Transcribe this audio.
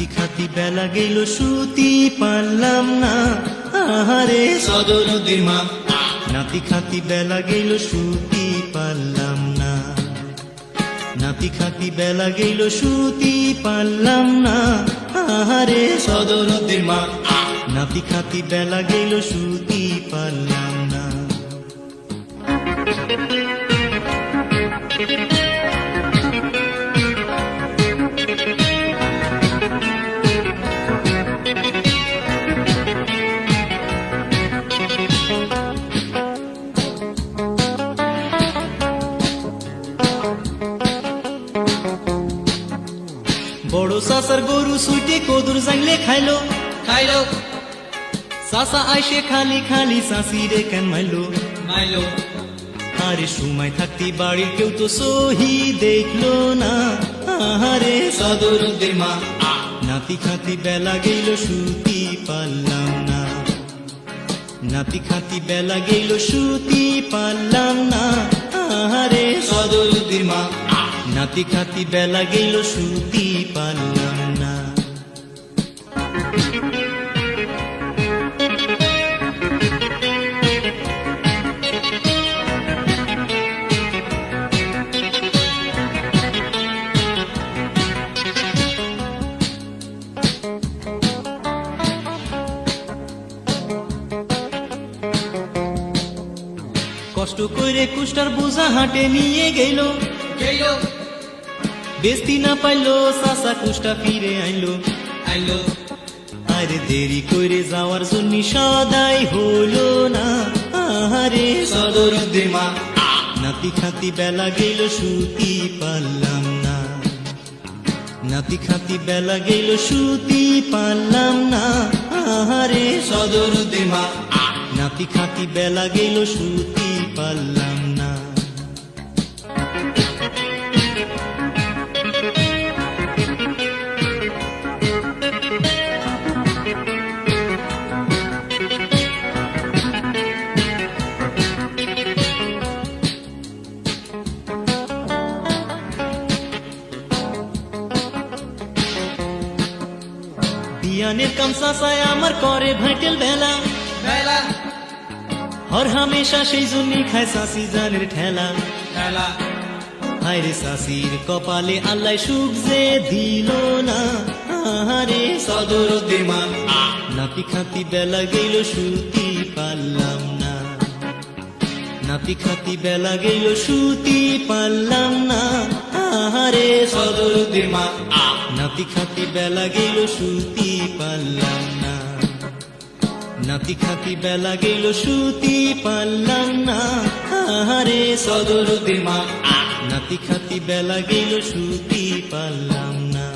নাতি খাতি বেলা গেল শুতি পারলাম না আহারে সদর নদীর মা নাতি খাতি বেলা গেল শুতি পারলাম না নাতি খাতি বেলা গেল শুতি পারলাম না আহারে সদর নদীর মা নাতি খাতি বেলা গেল শুতি পারলাম না বড় সাসার গরু সুইটে কদুর জাংলে খাইলো খাইলো সাসা আইসে খালি খালি সাসিরে কেন মাইলো মাইলো আরে সময় থাকতে বাড়ির কেউ তো সহি দেখলো না আহারে সদর নদীর মা নাতি খাতি বেলা গেল শুতি পারলাম না নাতি খাতি বেলা গেল শুতি পারলাম না আহারে সদর নদীর মা নাতি খাতি বেলা গেল শুতি পারলাম না কষ্ট করে কুষ্টার বোঝা হাটে নিয়ে গেল গেলো বেস্তি না পাইলো সাসা কুষ্টা ফিরে আইলো আইলো আরে দেরি করে যাওয়ার জন্য সদাই হলো না আহারে সদর নদীর মা নাতি খাতি বেলা গেল শুতি পারলাম না নাতি খাতি বেলা গেল শুতি পারলাম না আহারে সদর নদীর মা নাতি খাতি বেলা গেল শুতি পারলাম না বিয়ানের কাম সাসায় আমার করে ভাইটেল বেলা বেলা হর হামেশা সেই জন্যই খায় সাসি জানের ঠেলা খেলা হায়রে সাসির কপালে আল্লাহ সুখ যে দিল না আহারে সদর নদীর মা নাতি খাতি বেলা গেল শুতি পারলাম না নাতি খাতি বেলা গেল শুতি পারলাম না আহারে সদর নদীর মা নাতি খাতি বেলা গেল শুতি পারলাম না নাতি খাতি বেলা গেল শুতি পারলাম না আহারে সদর নদীর মা নাতি খাতি বেলা গেল শুতি পারলাম না